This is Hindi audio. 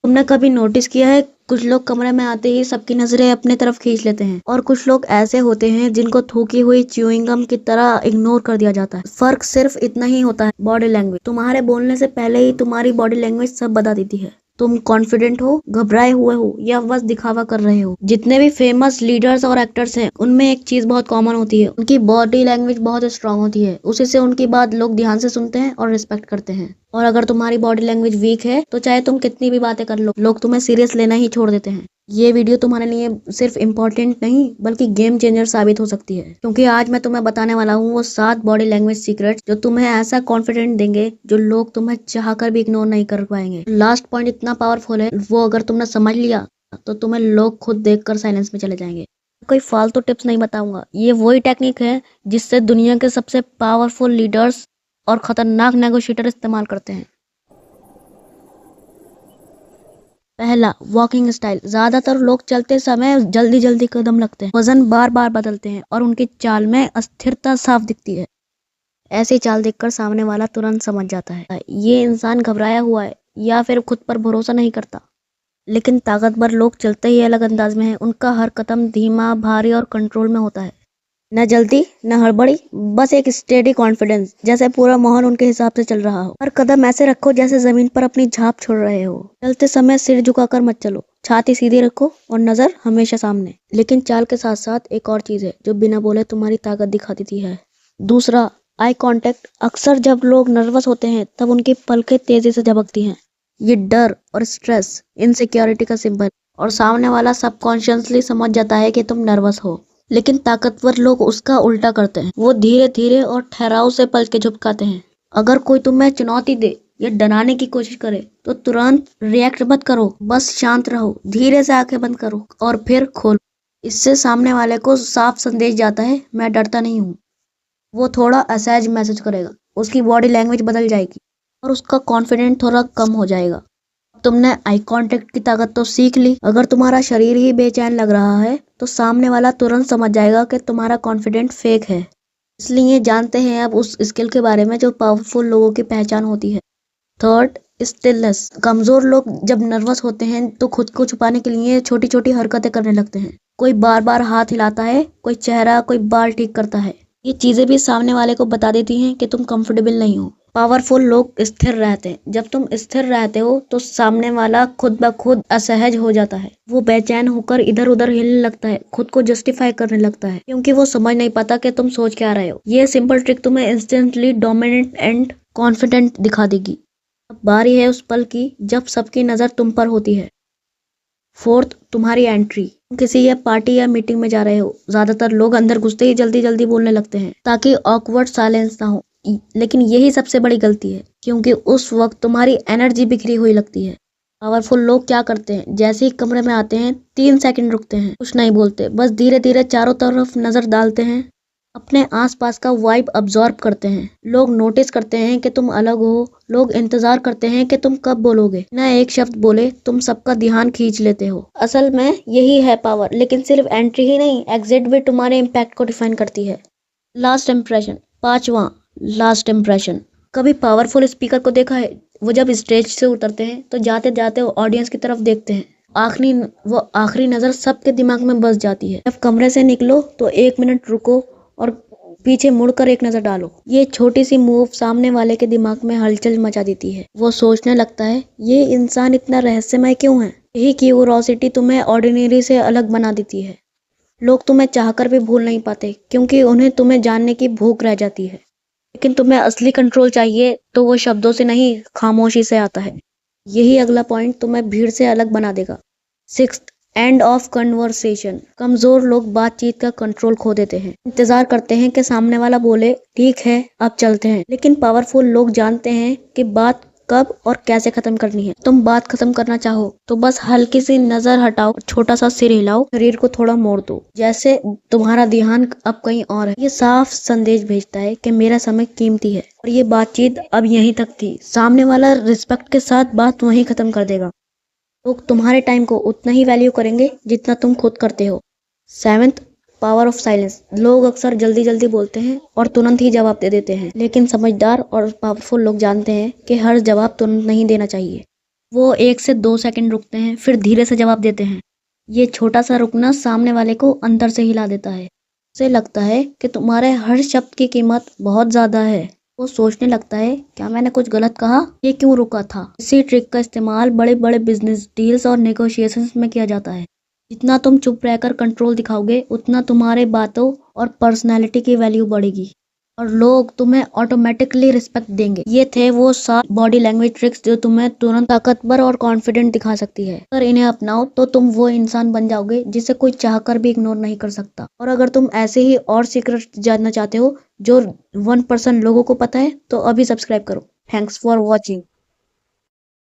तुमने कभी नोटिस किया है, कुछ लोग कमरे में आते ही सबकी नजरें अपने तरफ खींच लेते हैं और कुछ लोग ऐसे होते हैं जिनको थूकी हुई च्युइंग गम की तरह इग्नोर कर दिया जाता है। फर्क सिर्फ इतना ही होता है, बॉडी लैंग्वेज। तुम्हारे बोलने से पहले ही तुम्हारी बॉडी लैंग्वेज सब बता देती है। तुम कॉन्फिडेंट हो, घबराए हुए हो या बस दिखावा कर रहे हो। जितने भी फेमस लीडर्स और एक्टर्स हैं, उनमें एक चीज बहुत कॉमन होती है, उनकी बॉडी लैंग्वेज बहुत स्ट्रांग होती है। उसी से उनकी बात लोग ध्यान से सुनते हैं और रिस्पेक्ट करते हैं। और अगर तुम्हारी बॉडी लैंग्वेज वीक है तो चाहे तुम कितनी भी बातें कर लो, लोग तुम्हें सीरियस लेना ही छोड़ देते हैं। ये वीडियो तुम्हारे लिए सिर्फ इम्पोर्टेंट नहीं बल्कि गेम चेंजर साबित हो सकती है, क्योंकि आज मैं तुम्हें बताने वाला हूँ वो 7 बॉडी लैंग्वेज सीक्रेट जो तुम्हें ऐसा कॉन्फिडेंट देंगे जो लोग तुम्हें चाहकर भी इग्नोर नहीं कर पाएंगे। लास्ट पॉइंट इतना पावरफुल है, वो अगर तुमने समझ लिया तो तुम्हें लोग खुद देखकर साइलेंस में चले जाएंगे। कोई फालतू टिप्स नहीं बताऊंगा, ये वही टेक्निक है जिससे दुनिया के सबसे पावरफुल लीडर्स और खतरनाक नेगोशिएटर इस्तेमाल करते हैं। पहला, वॉकिंग स्टाइल। ज्यादातर लोग चलते समय जल्दी जल्दी कदम लगते हैं, वजन बार बार बदलते हैं और उनकी चाल में अस्थिरता साफ दिखती है। ऐसी चाल देखकर सामने वाला तुरंत समझ जाता है ये इंसान घबराया हुआ है या फिर खुद पर भरोसा नहीं करता। लेकिन ताकतवर लोग चलते ही अलग अंदाज में हैं, उनका हर कदम धीमा, भारी और कंट्रोल में होता है। न जल्दी न हड़बड़ी, बस एक स्टेडी कॉन्फिडेंस, जैसे पूरा माहौल उनके हिसाब से चल रहा हो। हर कदम ऐसे रखो जैसे जमीन पर अपनी छाप छोड़ रहे हो। चलते समय सिर झुकाकर मत चलो, छाती सीधी रखो और नजर हमेशा सामने। लेकिन चाल के साथ साथ एक और चीज है जो बिना बोले तुम्हारी ताकत दिखा देती है। दूसरा, आई कांटेक्ट। अक्सर जब लोग नर्वस होते हैं तब उनकी पलकें तेजी से झपकती हैं। ये डर और स्ट्रेस, इनसिक्योरिटी का सिंबल, और सामने वाला सबकॉन्शियसली समझ जाता है कि तुम नर्वस हो। लेकिन ताकतवर लोग उसका उल्टा करते हैं, वो धीरे धीरे और ठहराव से पलकें झपकाते हैं। अगर कोई तुम्हें चुनौती दे या डराने की कोशिश करे तो तुरंत रिएक्ट मत करो, बस शांत रहो, धीरे से आंखें बंद करो और फिर खोलो। इससे सामने वाले को साफ संदेश जाता है, मैं डरता नहीं हूँ। वो थोड़ा असहज महसूस करेगा, उसकी बॉडी लैंग्वेज बदल जाएगी और उसका कॉन्फिडेंट थोड़ा कम हो जाएगा। तुमने आई कांटेक्ट की ताकत तो सीख ली, अगर तुम्हारा शरीर ही बेचैन लग रहा है तो सामने वाला तुरंत समझ जाएगा कि तुम्हारा कॉन्फिडेंट फेक है। इसलिए जानते हैं अब उस स्किल के बारे में जो पावरफुल लोगों की पहचान होती है। Third, stillness. कमजोर लोग जब नर्वस होते हैं तो खुद को छुपाने के लिए छोटी छोटी हरकतें करने लगते हैं। कोई बार बार हाथ हिलाता है, कोई चेहरा, कोई बाल ठीक करता है। ये चीजें भी सामने वाले को बता देती हैं कि तुम कंफर्टेबल नहीं हो। पावरफुल लोग स्थिर रहते हैं, जब तुम स्थिर रहते हो तो सामने वाला खुद ब खुद असहज हो जाता है। वो बेचैन होकर इधर उधर हिलने लगता है, खुद को जस्टिफाई करने लगता है, क्योंकि वो समझ नहीं पाता कि तुम सोच क्या रहे हो। ये सिंपल ट्रिक तुम्हें इंस्टेंटली डोमिनेंट एंड कॉन्फिडेंट दिखा देगी। अब बारी है उस पल की जब सबकी नजर तुम पर होती है। फोर्थ, तुम्हारी एंट्री। तुम किसी या पार्टी या मीटिंग में जा रहे हो, ज्यादातर लोग अंदर घुसते ही जल्दी जल्दी बोलने लगते हैं ताकि ऑकवर्ड साइलेंस ना हो। लेकिन यही सबसे बड़ी गलती है, क्योंकि उस वक्त तुम्हारी एनर्जी बिखरी हुई लगती है। पावरफुल लोग क्या करते हैं, जैसे ही कमरे में आते हैं 3 सेकंड रुकते हैं, कुछ नहीं बोलते, बस धीरे धीरे चारों तरफ नजर डालते हैं, अपने आसपास का वाइब अब्सॉर्ब करते हैं। लोग नोटिस करते हैं कि तुम अलग हो, लोग इंतजार करते हैं कि तुम कब बोलोगे। ना एक शब्द बोले तुम सबका ध्यान खींच लेते हो। असल में यही है पावर, लेकिन सिर्फ एंट्री ही नहीं, एग्जिट भी तुम्हारे इम्पैक्ट को डिफाइन करती है। Last impression. 5वां, लास्ट इम्प्रेशन। कभी पावरफुल स्पीकर को देखा है, वो जब स्टेज से उतरते हैं तो जाते जाते वो ऑडियंस की तरफ देखते हैं, आखिरी नजर सबके दिमाग में बस जाती है। जब कमरे से निकलो तो 1 मिनट रुको और पीछे मुड़कर एक नजर डालो। ये छोटी सी मूव सामने वाले के दिमाग में हलचल मचा देती है। वो सोचने लगता है ये इंसान इतना रहस्यमय क्यों है। यही क्यूरोसिटी तुम्हें ऑर्डिनरी से अलग बना देती है। लोग तुम्हें चाहकर भी भूल नहीं पाते, क्योंकि उन्हें तुम्हें जानने की भूख रह जाती है। लेकिन तुम्हें असली कंट्रोल चाहिए तो वो शब्दों से नहीं, खामोशी से आता है। यही अगला पॉइंट तुम्हें भीड़ से अलग बना देगा। 6th, end of conversation. कमजोर लोग बातचीत का कंट्रोल खो देते हैं, इंतजार करते हैं कि सामने वाला बोले ठीक है अब चलते हैं। लेकिन पावरफुल लोग जानते हैं कि बात कब और कैसे खत्म करनी है। तुम बात खत्म करना चाहो तो बस हल्की सी नजर हटाओ, छोटा सा सिर हिलाओ, शरीर को थोड़ा मोड़ दो, जैसे तुम्हारा ध्यान अब कहीं और है। ये साफ संदेश भेजता है कि मेरा समय कीमती है और ये बातचीत अब यहीं तक थी। सामने वाला रिस्पेक्ट के साथ बात वहीं खत्म कर देगा। लोग तुम्हारे टाइम को उतना ही वैल्यू करेंगे जितना तुम खुद करते हो। 7th, power of silence. लोग अक्सर जल्दी जल्दी बोलते हैं और तुरंत ही जवाब दे देते हैं, लेकिन समझदार और पावरफुल लोग जानते हैं कि हर जवाब तुरंत नहीं देना चाहिए। वो 1 से 2 सेकंड रुकते हैं, फिर धीरे से जवाब देते हैं। ये छोटा सा रुकना सामने वाले को अंदर से हिला देता है। उसे लगता है कि तुम्हारे हर शब्द की कीमत बहुत ज़्यादा है। वो सोचने लगता है, क्या मैंने कुछ गलत कहा? ये क्यों रुका था? इसी ट्रिक का इस्तेमाल बड़े बड़े बिजनेस डील्स और नेगोशिएशंस में किया जाता है। जितना तुम चुप रहकर कंट्रोल दिखाओगे, उतना तुम्हारे बातों और पर्सनैलिटी की वैल्यू बढ़ेगी और लोग तुम्हें ऑटोमेटिकली रिस्पेक्ट देंगे। ये थे वो 7 बॉडी लैंग्वेज ट्रिक्स जो तुम्हें तुरंत ताकतवर और कॉन्फिडेंट दिखा सकती है। अगर इन्हें अपनाओ तो तुम वो इंसान बन जाओगे जिसे कोई चाहकर भी इग्नोर नहीं कर सकता। और अगर तुम ऐसे ही और सीक्रेट जानना चाहते हो जो 1% लोगों को पता है, तो अभी सब्सक्राइब करो। Thanks for watching.